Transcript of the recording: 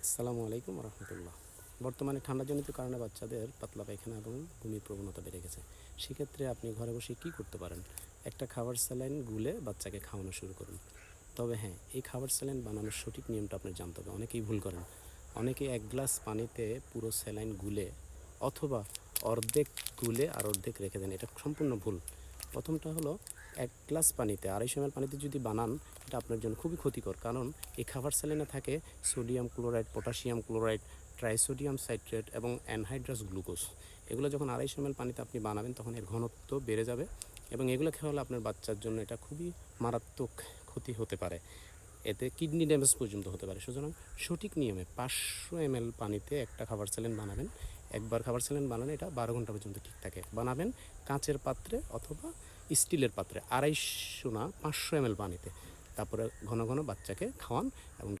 আসসালামু আলাইকুম রহমতুল্লাহ। বর্তমানে ঠান্ডাজনিত কারণে বাচ্চাদের পাতলা পায়খানা এবং বমির প্রবণতা বেড়ে গেছে। সেক্ষেত্রে আপনি ঘরে বসে কী করতে পারেন? একটা খাবার স্যালাইন গুলে বাচ্চাকে খাওয়ানো শুরু করুন। তবে হ্যাঁ, এই খাবার স্যালাইন বানানোর সঠিক নিয়মটা আপনার জানতে হবে। অনেকেই ভুল করেন। অনেকে এক গ্লাস পানিতে পুরো স্যালাইন গুলে অথবা অর্ধেক গুলে আর অর্ধেক রেখে দেন। এটা সম্পূর্ণ ভুল। প্রথমটা হলো, এক গ্লাস পানিতে 250 ml পানিতে যদি বানান, এটা আপনার জন্য খুবই ক্ষতিকর। কারণ এই খাবার স্যালাইনে থাকে sodium chloride, potassium chloride, ট্রাইসোডিয়াম citrate এবং অ্যানহাইড্রাস গ্লুকোজ। এগুলো যখন 250 ml পানিতে আপনি বানাবেন, তখন এর ঘনত্ব বেড়ে যাবে এবং এগুলো খেয়ে হলে আপনার বাচ্চার জন্য এটা খুবই মারাত্মক ক্ষতি হতে পারে। এতে কিডনি ড্যামেজ পর্যন্ত হতে পারে। সুতরাং সঠিক নিয়মে 500 ml পানিতে একটা খাবার স্যালাইন বানাবেন। একবার খাবার স্যালাইন বানালে এটা 12 ঘন্টা পর্যন্ত ঠিক থাকে। বানাবেন কাঁচের পাত্রে অথবা স্টিলের পাত্রে, 250 না 500 ml পানিতে। তারপরে ঘন ঘন বাচ্চাকে খাওয়ান এবং